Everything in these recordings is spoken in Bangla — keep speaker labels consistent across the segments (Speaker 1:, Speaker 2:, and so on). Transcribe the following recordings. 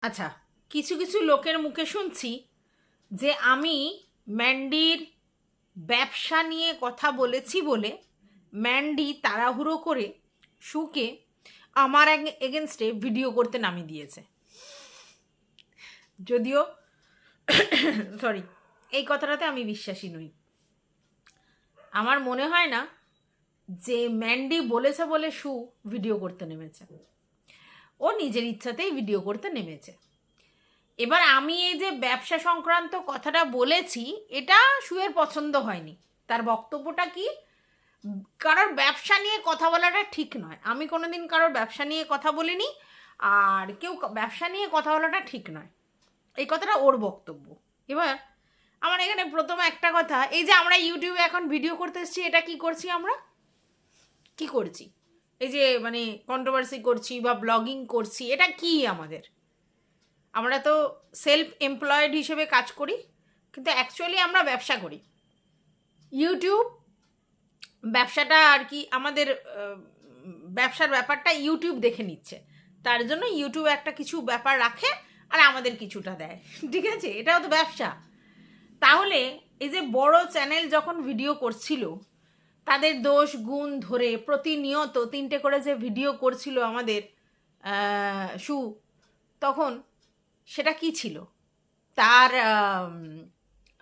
Speaker 1: আচ্ছা, কিছু কিছু লোকের মুখে শুনছি যে আমি ম্যান্ডির ব্যবসা নিয়ে কথা বলেছি বলে ম্যান্ডি তাড়াহুড়ো করে শুকে আমার এগেনস্টে ভিডিও করতে নামিয়ে দিয়েছে। যদিও সরি, এই কথাটাতে আমি বিশ্বাসী নই। আমার মনে হয় না যে ম্যান্ডি বলেছে বলে শু ভিডিও করতে নেমেছে। ও নিজের ইচ্ছাতেই ভিডিও করতে নেমেছে। এবার আমি এই যে ব্যবসা সংক্রান্ত কথাটা বলেছি, এটা শুয়ের পছন্দ হয়নি। তার বক্তব্যটা কি, কারোর ব্যবসা নিয়ে কথা বলাটা ঠিক নয়। আমি কোনোদিন কারোর ব্যবসা নিয়ে কথা বলিনি, আর কেউ ব্যবসা নিয়ে কথা বলাটা ঠিক নয়, এই কথাটা ওর বক্তব্য। এবার আমার এখানে প্রথমে একটা কথা, এই যে আমরা ইউটিউবে এখন ভিডিও করতে এসেছি, এটা কি করছি? আমরা কি করছি? এই যে মানে কন্ট্রোভার্সি করছি বা ব্লগিং করছি, এটা কি আমাদের? আমরা তো সেলফ এমপ্লয়েড হিসেবে কাজ করি, কিন্তু অ্যাকচুয়ালি আমরা ব্যবসা করি। ইউটিউব ব্যবসাটা আর কি, আমাদের ব্যবসার ব্যাপারটা ইউটিউব দেখে নিচ্ছে, তার জন্য ইউটিউব একটা কিছু ব্যাপার রাখে আর আমাদের কিছুটা দেয়, ঠিক আছে? এটাও তো ব্যবসা। তাহলে এই যে বড় চ্যানেল যখন ভিডিও করছিল, তাদের দোষ গুণ ধরে প্রতিনিয়ত 3টে করে যে ভিডিও করছিল আমাদের শু, তখন সেটা কি ছিল? তার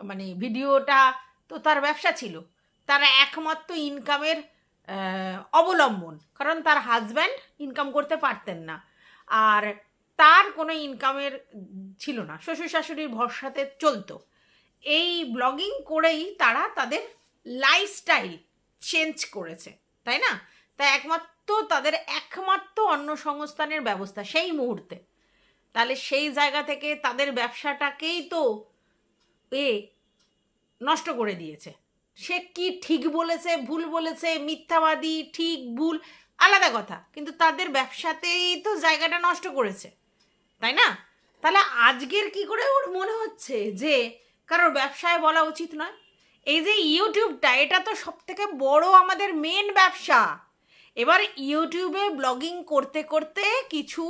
Speaker 1: মানে ভিডিওটা তো তার ব্যবসা ছিল, তার একমাত্র ইনকামের অবলম্বন, কারণ তার হাজব্যান্ড ইনকাম করতে পারতেন না, আর তার কোনো ইনকামের ছিল না, শ্বশুর শাশুড়ির ভরসাতে চলতো। এই ব্লগিং করেই তারা তাদের লাইফস্টাইল চেঞ্জ করেছে, তাই না? তাই তাদের একমাত্র অন্নসংস্থানের ব্যবস্থা সেই মুহূর্তে। তাহলে সেই জায়গা থেকে তাদের ব্যবসাটাকেই তো নষ্ট করে দিয়েছে। সে কি ঠিক বলেছে, ভুল বলেছে, মিথ্যাবাদী, ঠিক ভুল আলাদা কথা, কিন্তু তাদের ব্যবসাতেই তো জায়গাটা নষ্ট করেছে, তাই না? তাহলে আজকের কি করে ওর মনে হচ্ছে যে কারোর ব্যবসায় বলা উচিত নয়? এই যে ইউটিউবটা, এটা তো সব থেকে বড় আমাদের মেন ব্যবসা। এবার ইউটিউবে ব্লগিং করতে করতে কিছু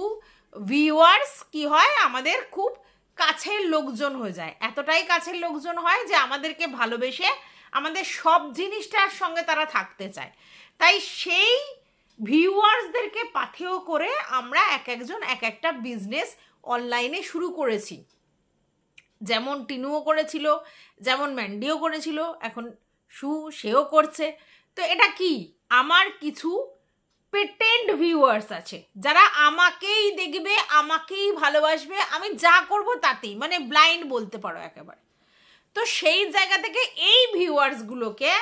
Speaker 1: ভিউয়ার্স কি হয়, আমাদের খুব কাছের লোকজন হয়ে যায়, এতটাই কাছের লোকজন হয় যে আমাদেরকে ভালোবেসে আমাদের সব জিনিসটার সঙ্গে তারা থাকতে চায়। তাই সেই ভিউয়ার্সদেরকে পাথেয় করে আমরা এক একজন এক একটা বিজনেস অনলাইনে শুরু করেছি। যেমন টিনুও করেছিল, যেমন ম্যান্ডিও করেছিল, এখন সেও করছে। তো এটা কি, আমার কিছু পেটেন্ট ভিউয়ার্স আছে যারা আমাকেই দেখবে, আমাকেই ভালোবাসবে, আমি যা করব তাতেই, মানে ব্লাইন্ড বলতে পারো একেবারে। তো সেই জায়গা থেকে এই ভিউয়ার্সগুলোকে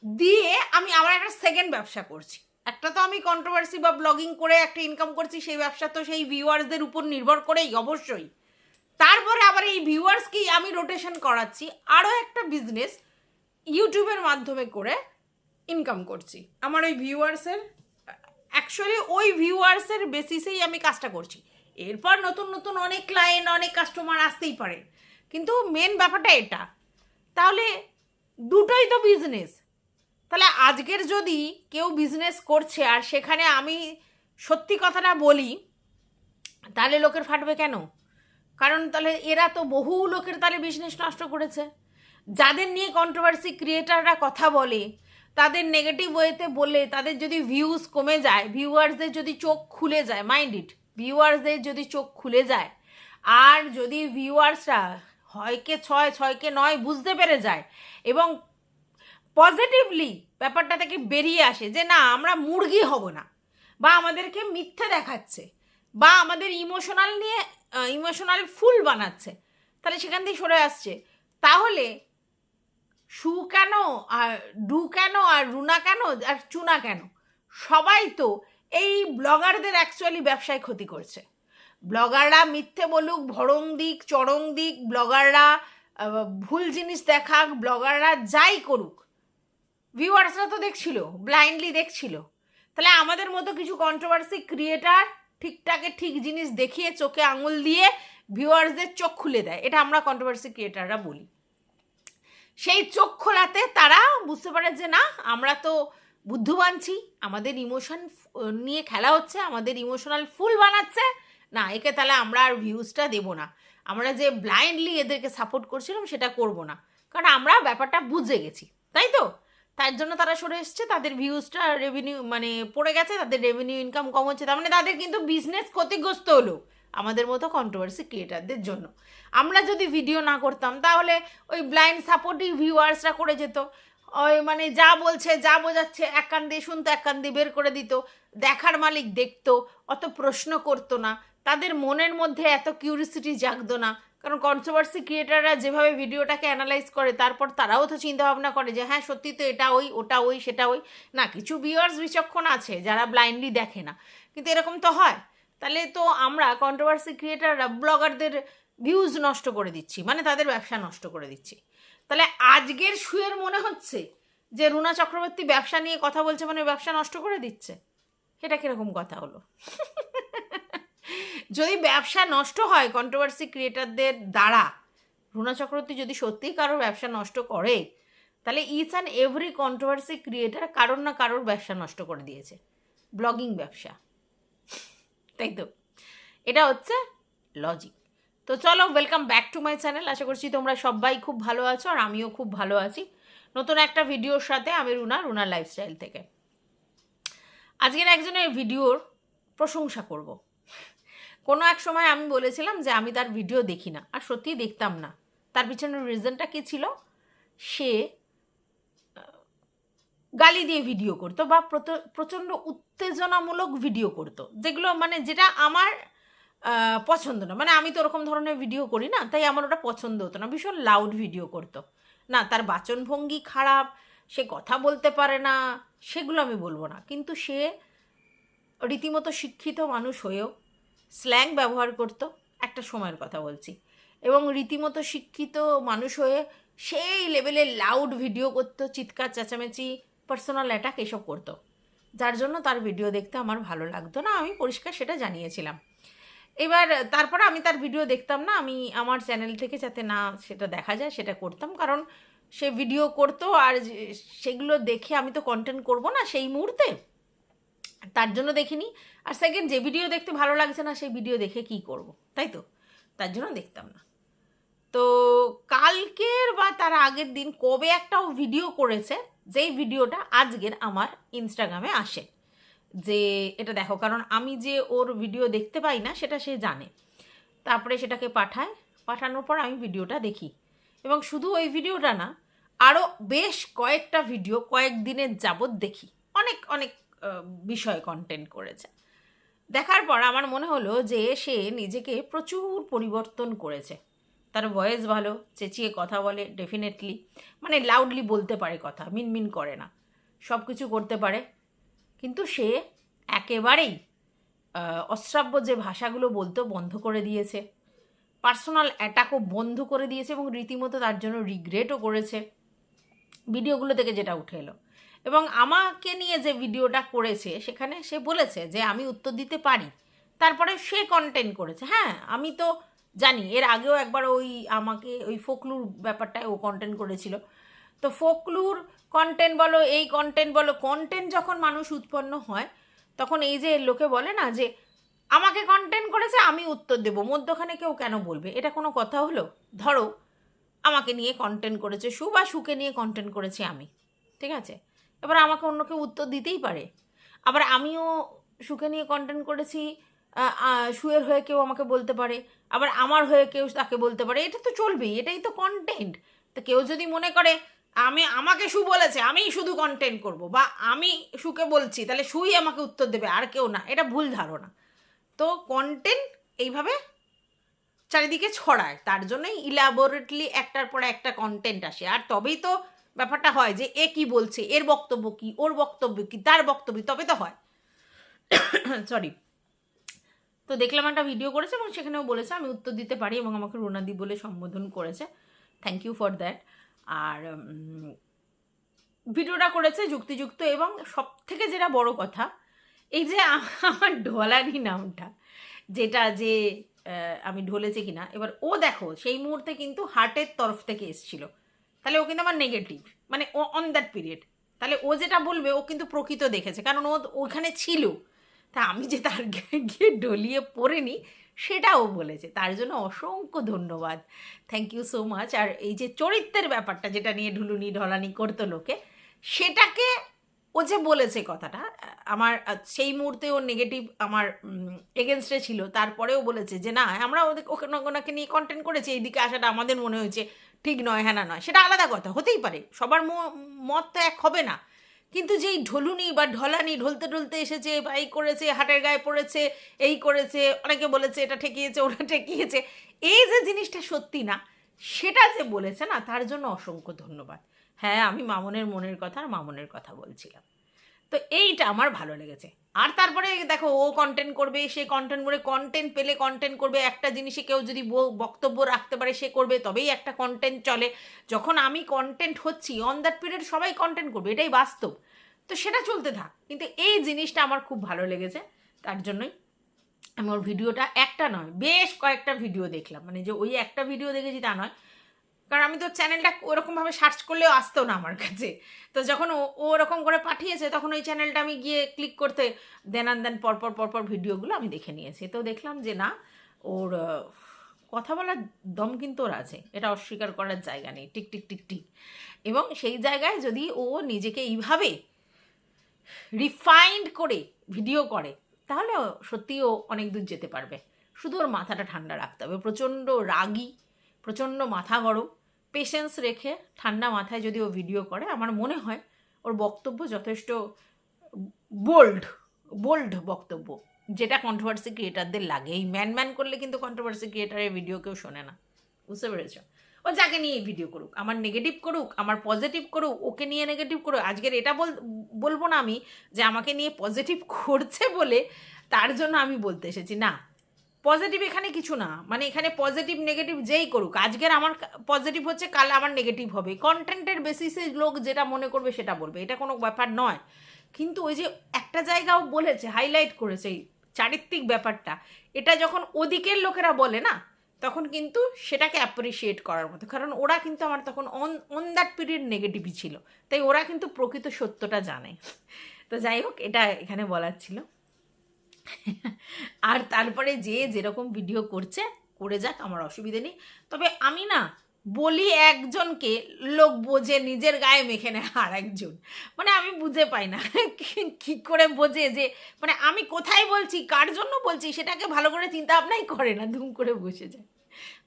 Speaker 1: দিয়ে আমি আমার একটা সেকেন্ড ব্যবসা করছি। একটা তো আমি কন্ট্রোভার্সি বা ব্লগিং করে একটা ইনকাম করছি, সেই ব্যবসা তো সেই ভিউয়ার্সদের উপর নির্ভর করেই অবশ্যই। তারপরে আবার এই ভিউয়ার্সকেই আমি রোটেশন করাচ্ছি আরও একটা বিজনেস ইউটিউবের মাধ্যমে করে ইনকাম করছি। আমার ওই ভিউয়ার্সের অ্যাকচুয়ালি ওই ভিউয়ার্সের বেসিসেই আমি কাজটা করছি। এরপর নতুন নতুন অনেক ক্লায়েন্ট, অনেক কাস্টমার আসতেই পারে, কিন্তু মেন ব্যাপারটা এটা। তাহলে দুটোই তো বিজনেস। তাহলে আজকের যদি কেউ বিজনেস করছে আর সেখানে আমি সত্যি কথাটা বলি, তাহলে লোকের ফাটবে কেন? কারণ তাহলে এরা তো বহু লোকের তাহলে বিজনেস নষ্ট করেছে। যাদের নিয়ে কন্ট্রোভার্সি ক্রিয়েটাররা কথা বলে, তাদের নেগেটিভ ওয়েতে বলে, তাদের যদি ভিউজ কমে যায়, ভিউয়ার্সদের যদি চোখ খুলে যায়, মাইন্ড ইট, ভিউয়ার্সদের যদি চোখ খুলে যায়, আর যদি ভিউয়ার্সরা হয়কে 6 6কে 9 বুঝতে পেরে যায় এবং পজিটিভলি ব্যাপারটা থেকে বেরিয়ে আসে যে না, আমরা মুরগি হব না, বা আমাদেরকে মিথ্যে দেখাচ্ছে, বা আমাদের ইমোশনাল ফুল বানাচ্ছে, তাহলে সেখান থেকে সরে আসছে, তাহলে শু কেন আর ডু কেন আর রুনা কেন আর চুনা কেন, সবাই তো এই ব্লগারদের অ্যাকচুয়ালি ব্যবসায় ক্ষতি করছে। ব্লগাররা মিথ্যে বলুক, ভরং দিক, চরং দিক, ব্লগাররা ভুল জিনিস দেখাক, ব্লগাররা যাই করুক, ভিউয়ার্সরা তো দেখছিল, ব্লাইন্ডলি দেখছিল। তাহলে আমাদের মতো কিছু কন্ট্রোভার্সি ক্রিয়েটার ঠিকঠাকে ঠিক জিনিস দেখিয়ে চোখে আঙুল দিয়ে ভিউয়ার্সদের চোখ খুলে দেয়, এটা আমরা কন্ট্রোভার্সি ক্রিয়েটাররা বলি। সেই চোখ খোলাতে তারা বুঝতে পারে যে না, আমরা তো বুদ্ধিমানছি, আমাদের ইমোশন নিয়ে খেলা হচ্ছে, আমাদের ইমোশনাল ফুল বানাচ্ছে, না একে তাহলে আমরা আর ভিউজটা দেবো না, আমরা যে ব্লাইন্ডলি এদেরকে সাপোর্ট করছিলাম সেটা করব না, কারণ আমরা ব্যাপারটা বুঝে গেছি, তাই তো? তার জন্য তারা সরে এসছে, তাদের ভিউজটা রেভিনিউ মানে পড়ে গেছে, তাদের রেভিনিউ ইনকাম কম হচ্ছে, তার মানে তাদের কিন্তু বিজনেস ক্ষতিগ্রস্ত হলো আমাদের মতো কন্ট্রোভার্সি ক্রিয়েটারদের জন্য। আমরা যদি ভিডিও না করতাম তাহলে ওই ব্লাইন্ড সাপোর্টিভ ভিউয়ার্সরা করে যেত, ওই মানে যা বলছে যা বোঝাচ্ছে এক কান দিয়ে শুনতো এক কান দিয়ে বের করে দিত, দেখার মালিক দেখতো, অত প্রশ্ন করতো না, তাদের মনের মধ্যে এত কিউরিসিটি জাগতো না, কারণ কন্ট্রোভার্সি ক্রিয়েটাররা যেভাবে ভিডিওটাকে অ্যানালাইজ করে তারপর তারাও তো চিন্তা ভাবনা করে যে হ্যাঁ সত্যি তো এটা ওই ওটা ওই সেটা ওই, না কিছু ভিউয়ার্স বিচক্ষণ আছে যারা ব্লাইন্ডলি দেখে না, কিন্তু এরকম তো হয়। তাহলে তো আমরা কন্ট্রোভার্সি ক্রিয়েটাররা ব্লগারদের ভিউজ নষ্ট করে দিচ্ছি, মানে তাদের ব্যবসা নষ্ট করে দিচ্ছি। তাহলে আজকের শুয়ের মনে হচ্ছে যে রুনা চক্রবর্তী ব্যবসা নিয়ে কথা বলছে মানে ব্যবসা নষ্ট করে দিচ্ছে, এটা কিরকম কথা হলো? যদি ব্যবসা নষ্ট হয় কন্ট্রোভার্সি ক্রিয়েটারদের দ্বারা, রুনা চক্রবর্তী যদি সত্যিই কারোর ব্যবসা নষ্ট করে, তাহলে each and every controversy creator কারোর না কারোর ব্যবসা নষ্ট করে দিয়েছে, ব্লগিং ব্যবসা, তাই তো? এটা হচ্ছে লজিক। তো চলো, welcome back to my channel. আশা করছি তোমরা সবাই খুব ভালো আছো আর আমিও খুব ভালো আছি। নতুন একটা ভিডিওর সাথে আমি রুনা লাইফস্টাইল থেকে। আজকের একজনের ভিডিওর প্রশংসা করব। কোনো এক সময় আমি বলেছিলাম যে আমি তার ভিডিও দেখি না, আর সত্যিই দেখতাম না। তার পিছনের রিজনটা কী ছিল? সে গালি দিয়ে ভিডিও করতো বা প্রচণ্ড উত্তেজনামূলক ভিডিও করতো, যেগুলো মানে যেটা আমার পছন্দ না, মানে আমি তো ওরকম ধরনের ভিডিও করি না, তাই আমার ওটা পছন্দ হতো না। ভীষণ লাউড ভিডিও করতো, না তার বাচনভঙ্গি খারাপ, সে কথা বলতে পারে না, সেগুলো আমি বলবো না, কিন্তু সে রীতিমতো শিক্ষিত মানুষ হয়েও স্ল্যাং ব্যবহার করতো, একটা সময়ের কথা বলছি, এবং রীতিমতো শিক্ষিত মানুষ হয়ে সেই লেভেলে লাউড ভিডিও করতো, চিৎকার চেঁচামেচি, পার্সোনাল অ্যাটাক এসব করতো, যার জন্য তার ভিডিও দেখতে আমার ভালো লাগতো না, আমি পরিষ্কার সেটা জানিয়েছিলাম। এবার তারপরে আমি তার ভিডিও দেখতাম না, আমি আমার চ্যানেল থেকে যাতে না সেটা দেখা যায় সেটা করতাম, কারণ সে ভিডিও করতো আর সেগুলো দেখে আমি তো কন্টেন্ট করব না সেই মুহূর্তে, তার জন্য দেখিনি। আর সেকেন্ড, যে ভিডিও দেখতে ভালো লাগছে না সেই ভিডিও দেখে কি করব, তাই তো? তার জন্য দেখতাম না। তো কালকের বা তার আগের দিন কবে একটা ভিডিও করেছে, যেই ভিডিওটা আজকের আমার ইনস্টাগ্রামে আসে, যে এটা দেখো, কারণ আমি যে ওর ভিডিও দেখতে পাই না সেটা সে জানে, তারপরে সেটাকে পাঠানোর পর আমি ভিডিওটা দেখি, এবং শুধু ওই ভিডিওটা না, আরও বেশ কয়েকটা ভিডিও কয়েকদিনের যাবৎ দেখি, অনেক অনেক বিষয় কন্টেন্ট করেছে। দেখার পর আমার মনে হলো যে সে নিজেকে প্রচুর পরিবর্তন করেছে, তার ভয়েস ভালো, চেঁচিয়ে কথা বলে ডেফিনেটলি, মানে লাউডলি বলতে পারে কথা, মিনমিন করে না, সব কিছু করতে পারে, কিন্তু সে একেবারেই অশ্রাব্য যে ভাষাগুলো বলতো বন্ধ করে দিয়েছে, পার্সোনাল অ্যাটাকও বন্ধ করে দিয়েছে, এবং রীতিমতো তার জন্য রিগ্রেটও করেছে ভিডিওগুলো থেকে যেটা উঠে এলো। এবং আমাকে নিয়ে যে ভিডিওটা করেছে সেখানে সে বলেছে যে আমি উত্তর দিতে পারি, তারপরে সে কন্টেন্ট করেছে। হ্যাঁ, আমি তো জানি, এর আগেও একবার ওই আমাকে ওই ফোকলুর ব্যাপারটায় ও কন্টেন্ট করেছিল, তো ফোকলুর কন্টেন্ট বলো, এই কন্টেন্ট বলো, কন্টেন্ট যখন মানুষ উৎপন্ন হয় তখন এই যে লোকে বলে না যে আমাকে কন্টেন্ট করেছে আমি উত্তর দেবো, মধ্যখানে কেউ কেন বলবে, এটা কোনো কথা হলো? ধরো আমাকে নিয়ে কন্টেন্ট করেছে শু, বা শুকে নিয়ে কন্টেন্ট করেছি আমি, ঠিক আছে, এবার আমাকে অন্য কেউ উত্তর দিতেই পারে, আবার আমিও শুকে নিয়ে কন্টেন্ট করেছি, শুয়ের হয়ে কেউ আমাকে বলতে পারে, আবার আমার হয়ে কেউ তাকে বলতে পারে, এটা তো চলবেই, এটাই তো কন্টেন্ট। তো কেউ যদি মনে করে আমাকে শু বলেছে আমিই শুধু কন্টেন্ট করব, বা আমি শুকে বলছি তাহলে শুই আমাকে উত্তর দেবে আর কেউ না, এটা ভুল ধারণা। তো কন্টেন্ট এইভাবে চারিদিকে ছড়ায়, তার জন্যই ইলাবোরেটলি একটার পর একটা কন্টেন্ট আসে, আর তবেই তো ব্যাপারটা হয় যে এ কি বলছে, এর বক্তব্য কি, ওর বক্তব্য কি, তার বক্তব্য, তবে তো হয়। সরি। তো দেখলাম একটা ভিডিও করেছে এবং সেখানেও বলেছে আমি উত্তর দিতে পারি, এবং আমাকে রুনাদি বলে সম্বোধন করেছে, থ্যাংক ইউ ফর দ্যাট। আর ভিডিওটা করেছে যুক্তিযুক্ত, এবং সব থেকে যেটা বড় কথা, এই যে আমার ঢলানি নামটা, যেটা যে আমি ঢলেছি কিনা, এবার ও দেখো সেই মুহূর্তে কিন্তু হার্টের তরফ থেকে এসেছিল, তাহলে ও কিন্তু আমার নেগেটিভ, মানে ও অন দ্যাট পিরিয়ড, তাহলে ও যেটা বলবে ও কিন্তু প্রকৃত দেখেছে, কারণ ও ওখানে ছিল, তা আমি যে তার গিয়ে ডলিয়ে পড়ে নি সেটাও বলেছে, তার জন্য অসংখ্য ধন্যবাদ, থ্যাংক ইউ সো মাচ। আর এই যে চরিত্রের ব্যাপারটা যেটা নিয়ে ঢুলুনি ঢলানি করতো লোকে, সেটাকে ও যে বলেছে কথাটা, আমার সেই মুহূর্তে ও নেগেটিভ আমার এগেনস্টে ছিল, তারপরেও বলেছে যে না আমরা ওনাকে নিয়ে কন্টেন্ট করেছি, এইদিকে আসাটা আমাদের মনে হয়েছে ঠিক নয়, হ্যাঁ না নয়, সেটা আলাদা কথা, হতেই পারে, সবার মত তো এক হবে না। কিন্তু যেই ঢলুনি বা ঢলানি ঢলতে ঢলতে এসেছে বা এই করেছে, হাটের গায়ে পড়েছে, এই করেছে, অনেকে বলেছে এটা ঠেকিয়েছে ওটা ঠেকিয়েছে, এই যে জিনিসটা সত্যি না সেটা যে বলেছে না, তার জন্য অসংখ্য ধন্যবাদ। হ্যাঁ, আমি মামনের মনের কথা আর মামনের কথা বলছিলাম, তো এইটা আমার ভালো লেগেছে। আর তারপরে দেখো ও কন্টেন্ট করবে, সে কন্টেন্ট করে, কন্টেন্ট পেলে কন্টেন্ট করবে, একটা জিনিসে কেউ যদি বক্তব্য রাখতে পারে সে করবে, তবেই একটা কন্টেন্ট চলে। যখন আমি কন্টেন্ট হচ্ছি অন দ্যাট পিরিয়ড সবাই কন্টেন্ট করবে, এটাই বাস্তব, তো সেটা চলতে থাক। কিন্তু এই জিনিসটা আমার খুব ভালো লেগেছে, তার জন্যই আমি ওর ভিডিওটা একটা নয় বেশ কয়েকটা ভিডিও দেখলাম, মানে যে ওই একটা ভিডিও দেখেছি তা নয়, কারণ আমি তো চ্যানেলটা ওরকমভাবে সার্চ করলেও আসতো না আমার কাছে। তো যখন ও ওরকম করে পাঠিয়েছে তখন ওই চ্যানেলটা আমি গিয়ে ক্লিক করতে দেন আন দেন পরপর ভিডিওগুলো আমি দেখে নিয়েছি। তো দেখলাম যে না, ওর কথা বলার দম কিন্তু ওর আছে, এটা অস্বীকার করার জায়গা নেই, টিক টিক টিক টিক। এবং সেই জায়গায় যদি ও নিজেকে এইভাবে রিফাইন্ড করে ভিডিও করে তাহলে সত্যিই ও অনেক দূর যেতে পারবে। শুধু ওর মাথাটা ঠান্ডা রাখতে হবে, প্রচণ্ড রাগী, প্রচণ্ড মাথা গরম, পেশেন্স রেখে ঠান্ডা মাথায় যদি ও ভিডিও করে, আমার মনে হয় ওর বক্তব্য যথেষ্ট বোল্ড বক্তব্য, যেটা কন্ট্রোভার্সি ক্রিয়েটারদের লাগে। এই ম্যান করলে কিন্তু কন্ট্রোভার্সি ক্রিয়েটারের ভিডিও কেউ শোনে না, বুঝতে পেরেছ? ও যাকে নিয়ে ভিডিও করুক, আমার নেগেটিভ করুক, আমার পজিটিভ করুক, ওকে নিয়ে নেগেটিভ করুক, আজকের এটা বলবো না আমি যে আমাকে নিয়ে পজিটিভ করছে বলে তার জন্য আমি বলতে এসেছি, না, পজিটিভ এখানে কিছু না, মানে এখানে পজিটিভ নেগেটিভ যেই করুক, আজকের আমার পজিটিভ হচ্ছে কাল আমার নেগেটিভ হবে, কন্টেন্টের বেসিসে লোক যেটা মনে করবে সেটা বলবে, এটা কোনো ব্যাপার নয়। কিন্তু ওই যে একটা জায়গাও বলেছে, হাইলাইট করেছে এই চারিত্রিক ব্যাপারটা, এটা যখন ওদিকের লোকেরা বলে না, তখন কিন্তু সেটাকে অ্যাপ্রিসিয়েট করার মতো, কারণ ওরা কিন্তু আমার তখন অন দ্যাট পিরিয়ড নেগেটিভই ছিল, তাই ওরা কিন্তু প্রকৃত সত্যটা জানে। তো যাই হোক, এটা এখানে বলার ছিল। আর তারপরে যে যেরকম ভিডিও করছে করে যাক, আমার অসুবিধে নেই। তবে আমি না বলি একজনকে, লোক বোঝে নিজের গায়ে মেখে নেয় আর একজন, মানে আমি বুঝে পাই না কি করে বোঝে যে মানে আমি কোথায় বলছি, কার জন্য বলছি, সেটাকে ভালো করে চিন্তা ভাবনাই করে না, ধুম করে বসে যায়।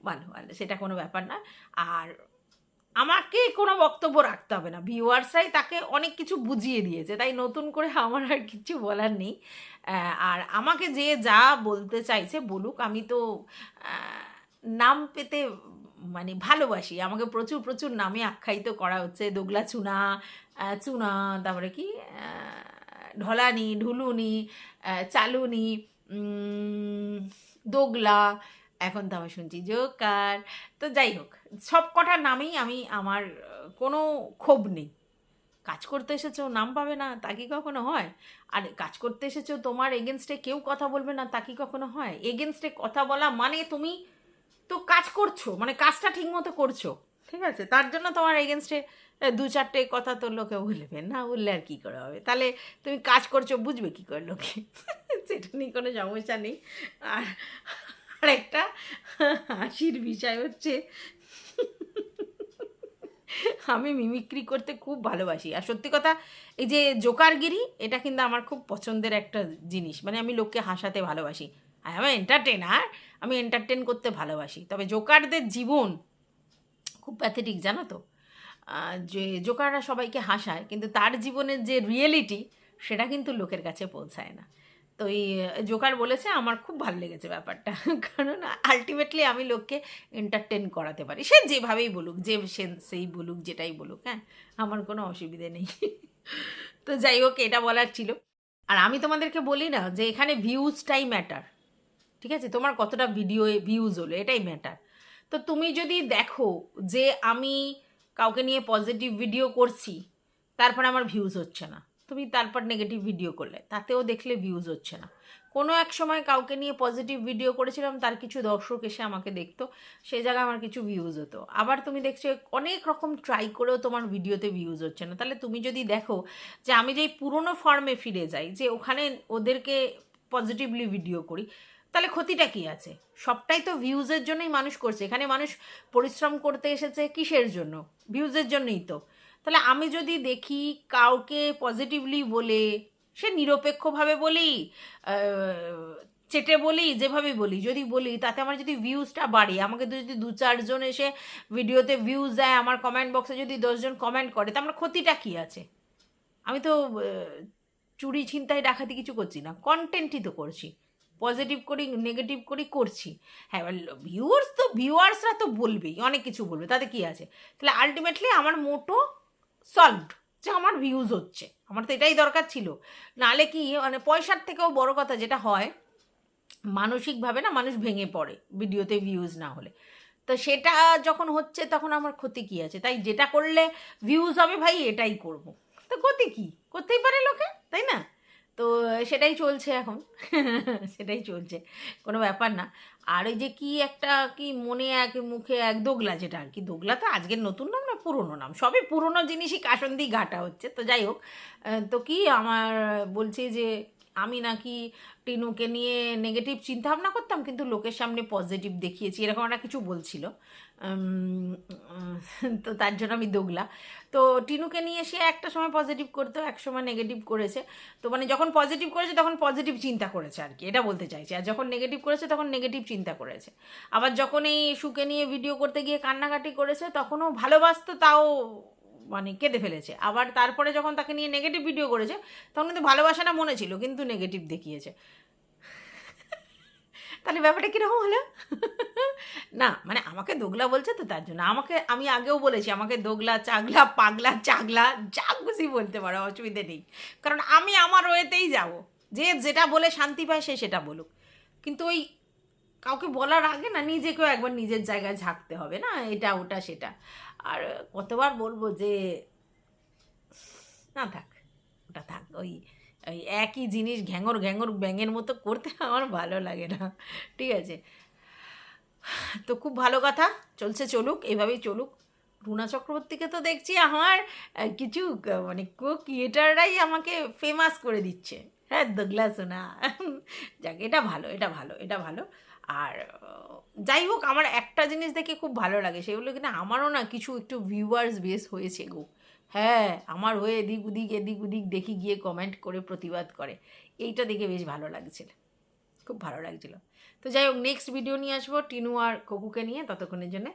Speaker 1: ভালো সেটা কোনো ব্যাপার না। আর আমাকে কোনো বক্তব্য রাখতে হবে না, ভিউয়ার্সরাই তাকে অনেক কিছু বুঝিয়ে দিয়েছে, তাই নতুন করে আমার আর কিছু বলার নেই। আর আমাকে যে যা বলতে চাইছে বলুক, আমি তো নাম পেতে মানে ভালোবাসি, আমাকে প্রচুর প্রচুর নামে আখ্যায়িত করা হচ্ছে, দোগলা চুনা, চুনা, তারপরে কি ঢলানি, ঢুলুনি, চালুনি, দোগলা, এখন তো আমি শুনছি জোকার। তো যাই হোক, সব কটা নামেই আমি আমার কোনো ক্ষোভ নেই। কাজ করতে এসেছো নাম পাবে না তা কি কখনো হয়? আর কাজ করতে এসেছো তোমার এগেনস্টে কেউ কথা বলবে না তা কি কখনো হয়? এগেনস্টে কথা বলা মানে তুমি তো কাজ করছো, মানে কাজটা ঠিক মতো করছো, ঠিক আছে? তার জন্য তোমার এগেনস্টে দু চারটে কথা তো লোকে বলবে, না বললে আর কী করে হবে? তাহলে তুমি কাজ করছো বুঝবে কী করে লোকে? সেটা নিয়ে কোনো সমস্যা নেই। আর আরেকটা হাসির বিষয় হচ্ছে, আমি মিমিক্রি করতে খুব ভালোবাসি, আর সত্যি কথা এই যে জোকারগিরি, এটা কিন্তু আমার খুব পছন্দের একটা জিনিস, মানে আমি লোককে হাসাতে ভালোবাসি, আই এম এন্টারটেনার, আমি এন্টারটেন করতে ভালোবাসি। তবে জোকারদের জীবন খুব প্যাথেটিক, জানো তো? যে জোকাররা সবাইকে হাসায় কিন্তু তার জীবনের যে রিয়েলিটি সেটা কিন্তু লোকের কাছে পৌঁছায় না। তো এই জোকার বলেছে, আমার খুব ভালো লেগেছে ব্যাপারটা, কারণ আলটিমেটলি আমি লোককে এন্টারটেন করাতে পারি, সে যেভাবেই বলুক, যে সে সেই বলুক, যেটাই বলুক, হ্যাঁ, আমার কোনো অসুবিধে নেই। তো যাই হোক, এটা বলার ছিল। আর আমি তোমাদেরকে বলি না যে এখানে ভিউজটাই ম্যাটার, ঠিক আছে? তোমার কতটা ভিডিওয়ে ভিউজ হলো এটাই ম্যাটার। তো তুমি যদি দেখো যে আমি কাউকে নিয়ে পজিটিভ ভিডিও করছি, তারপর আমার ভিউজ হচ্ছে না, তুমি তারপর নেগেটিভ ভিডিও করলে, তাতেও দেখলে ভিউজ হচ্ছে না। কোনো এক সময় কাউকে নিয়ে পজিটিভ ভিডিও করেছিলাম, তার কিছু দর্শক এসে আমাকে দেখতো, সেই জায়গায় আমার কিছু ভিউজ হতো। আবার তুমি দেখছো অনেক রকম ট্রাই করেও তোমার ভিডিওতে ভিউজ হচ্ছে না, তাহলে তুমি যদি দেখো যে আমি যেই পুরনো ফর্মে ফিরে যাই, যে ওখানে ওদেরকে পজিটিভলি ভিডিও করি, তাহলে ক্ষতিটা কি আছে? সবটাই তো ভিউজের জন্যই মানুষ করছে। এখানে মানুষ পরিশ্রম করতে এসেছে কিসের জন্য? ভিউজের জন্যই তো। তাহলে আমি যদি দেখি কাউকে পজিটিভলি বলে, সে নিরপেক্ষভাবে বলি, চেটে বলি, যেভাবে বলি, যদি বলি তাতে আমার যদি ভিউজটা বাড়ে, আমাকে যদি 2-4 জন এসে ভিডিওতে ভিউজ দেয়, আমার কমেন্ট বক্সে যদি 10 জন কমেন্ট করে, তা আমার ক্ষতিটা কি আছে? আমি তো চুরি ছিনতাই ডাকাতি কিছু করছি না, কন্টেন্টই তো করছি। পজিটিভ করি নেগেটিভ করি করছি। হ্যাঁ, ভিউয়ার্সরা তো বলবেই, অনেক কিছু বলবে, তাতে কি আছে? তাহলে আলটিমেটলি আমার মোটো সলভড, যে আমার ভিউজ হচ্ছে। আমার তো এটাই দরকার ছিল। নাহলে কি মানে পয়সার থেকেও বড় কথা যেটা হয়, মানসিকভাবে না মানুষ ভেঙে পড়ে ভিডিওতে ভিউজ না হলে। তো সেটা যখন হচ্ছে তখন আমার ক্ষতি কী আছে? তাই যেটা করলে ভিউজ হবে ভাই এটাই করব। তো ক্ষতি কী? করতেই পারে লোকে, তাই না? তো সেটাই চলছে এখন। সেটাই চলছে, কোনো ব্যাপার না। আর ওই যে কি একটা কি মনে এক মুখে এক, দোগলা, যেটা আর কি, দোগলা তো আজকের নতুন নাম না পুরনো নাম, সবই পুরনো জিনিসই কাসন্দি ঘাটা হচ্ছে। তো যাই হোক, তো কি আমার বলছে যে আমি নাকি টিনুকে নিয়ে নেগেটিভ চিন্তাভাবনা করতাম কিন্তু লোকের সামনে পজিটিভ দেখিয়েছি, এরকম একটা কিছু বলছিল। তো তার জন্য আমি দোগলা। তো টিনুকে নিয়ে সে একটা সময় পজিটিভ করতো, এক সময় নেগেটিভ করেছে। তো মানে যখন পজিটিভ করেছে তখন পজিটিভ চিন্তা করেছে আর কি, এটা বলতে চাইছে। আর যখন নেগেটিভ করেছে তখন নেগেটিভ চিন্তা করেছে। আবার যখন এই সুকে নিয়ে ভিডিও করতে গিয়ে কান্নাকাটি করেছে তখনও ভালোবাসতো, তাও মানে কেঁদে ফেলেছে। আবার তারপরে যখন তাকে নিয়ে নেগেটিভ ভিডিও করেছে তখন কিন্তু ভালোবাসাটা মনে ছিল, কিন্তু নেগেটিভ দেখিয়েছে। তাহলে ব্যাপারটা কীরকম হলো? না মানে আমাকে দোগলা বলছে তো তার জন্য। আমি আগেও বলেছি আমাকে দোগলা, চাগলা, পাগলা, চাগলা যা খুশি বলতে পারো, অসুবিধে নেই। কারণ আমি আমার ওয়েতেই যাব। যে যেটা বলে শান্তি পায় সে সেটা বলুক। কিন্তু ওই কাউকে বলার আগে না নিজেকেও একবার নিজের জায়গায় ঝাঁকতে হবে, না এটা ওটা সেটা। আর কতবার বলবো যে না থাক, ওটা থাক। ওই ওই একই জিনিস ঘ্যাঙর ঘ্যাঙর ব্যাঙের মতো করতে আমার ভালো লাগে না, ঠিক আছে? তো খুব ভালো কথা, চলছে চলুক, এইভাবেই চলুক। রুনা চক্রবর্তীকে তো দেখছি আমার কিছু মানে ক্রিয়েটাররাই আমাকে ফেমাস করে দিচ্ছে। হ্যাঁ, দোগলা সোনা। যাক, এটা ভালো, এটা ভালো, এটা ভালো। আর যাই হোক, আমার একটা জিনিস দেখে খুব ভালো লাগে, সেগুলো কিনা আমারও না কিছু একটু ভিউয়ার্স বেস হয়েছে গো। হ্যাঁ, আমার হয়ে এদিক ওদিক এদিক ওদিক দেখি গিয়ে কমেন্ট করে প্রতিবাদ করে, এইটা দেখে বেশ ভালো লাগছিল, খুব ভালো লাগছিল। তো যাই হোক, নেক্সট ভিডিও নিয়ে আসবো টিনু আর ককুকে নিয়ে। ততক্ষণের জন্য